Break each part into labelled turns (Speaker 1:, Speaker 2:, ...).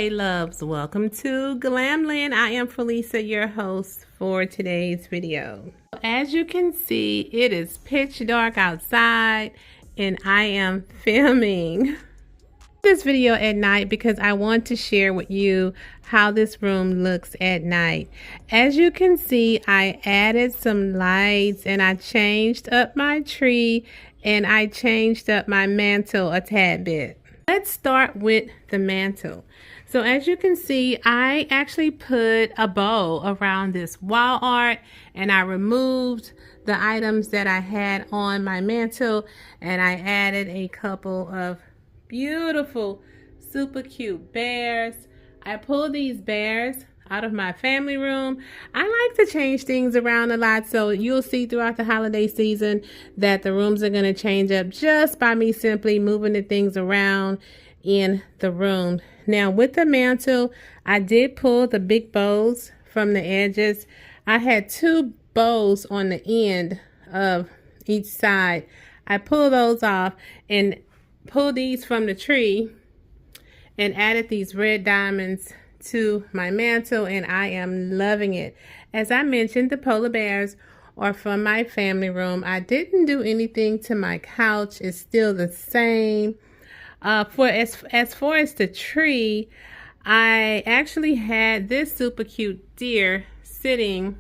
Speaker 1: Hey loves, welcome to Glamland. I am Felisa, your host for today's video. As you can see, it is pitch dark outside and I am filming this video at night because I want to share with you how this room looks at night. As you can see, I added some lights and I changed up my tree and I changed up my mantle a tad bit. Let's start with the mantle. So as you can see, I actually put a bow around this wall art and I removed the items that I had on my mantle and I added a couple of beautiful, super cute bears. I pulled these bears out of my family room. I like to change things around a lot, so you'll see throughout the holiday season that the rooms are going to change up just by me simply moving the things around in the room. Now with the mantle, I did pull the big bows from the edges. I had two bows on the end of each side. I pulled those off and pulled these from the tree and added these red diamonds to my mantle, and I am loving it. As I mentioned, the polar bears are from my family room. I didn't do anything to my couch. It's still the same. As far as the tree, I actually had this super cute deer sitting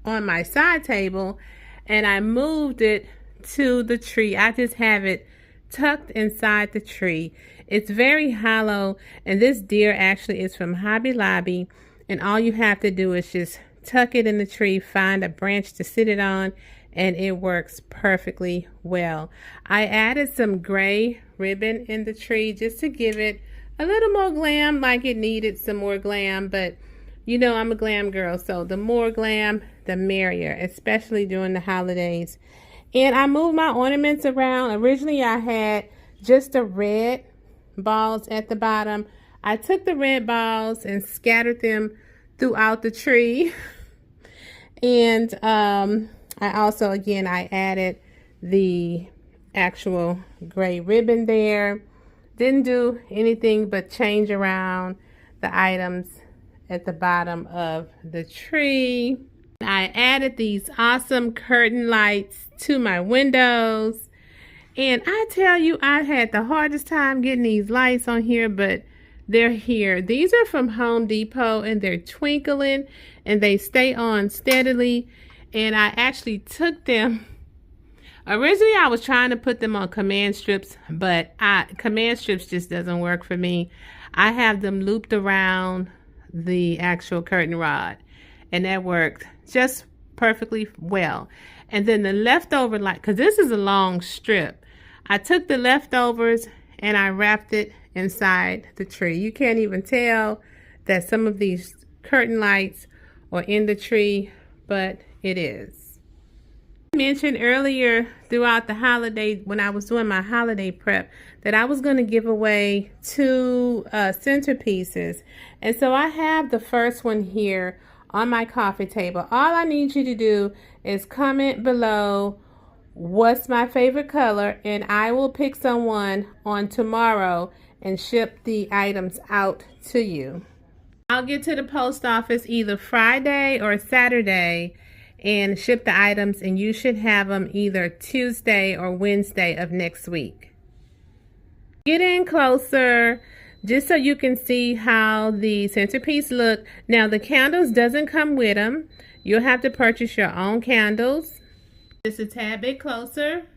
Speaker 1: on my side table and I moved it to the tree. I just have it tucked inside the tree. It's very hollow, and this deer actually is from Hobby Lobby, and all you have to do is just tuck it in the tree, find a branch to sit it on, and it works perfectly well. I added some gray ribbon in the tree just to give it a little more glam, like it needed some more glam, but you know I'm a glam girl, so the more glam, the merrier, especially during the holidays. And I moved my ornaments around. Originally I had just the red balls at the bottom. I took the red balls and scattered them throughout the tree. And I also, again, I added the actual gray ribbon there. Didn't do anything but change around the items at the bottom of the tree. I added these awesome curtain lights to my windows. And I tell you, I had the hardest time getting these lights on here, but they're here. These are from Home Depot and they're twinkling and they stay on steadily. And I actually took them. Originally, I was trying to put them on command strips, but command strips just doesn't work for me. I have them looped around the actual curtain rod, and that worked just perfectly well. And then the leftover light, because this is a long strip, I took the leftovers and I wrapped it inside the tree. You can't even tell that some of these curtain lights are in the tree, but it is. I mentioned earlier throughout the holiday, when I was doing my holiday prep, that I was going to give away two centerpieces. And so I have the first one here on my coffee table. All I need you to do is comment below what's my favorite color, and I will pick someone on tomorrow and ship the items out to you. I'll get to the post office either Friday or Saturday and ship the items, and you should have them either Tuesday or Wednesday of next week. Get in closer just so you can see how the centerpiece look. Now the candles doesn't come with them. You'll have to purchase your own candles. Just a tad bit closer.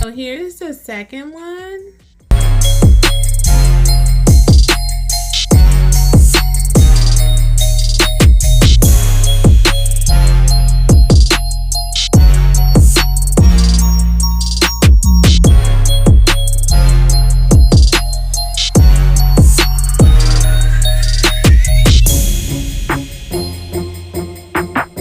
Speaker 1: So here's the second one.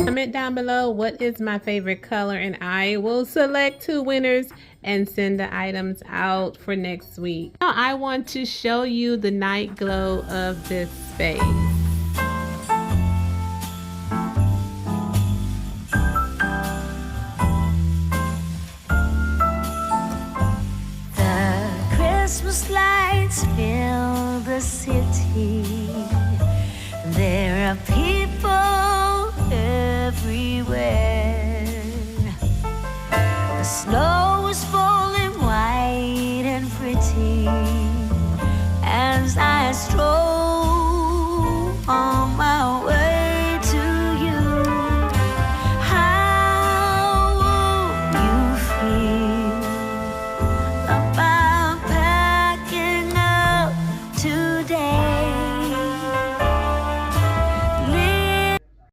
Speaker 1: Comment down below what is my favorite color, and I will select 2 winners and send the items out for next week. Now I want to show you the night glow of this space.
Speaker 2: Christmas lights fill the city. There are people everywhere. The snow is falling white and pretty as I stroll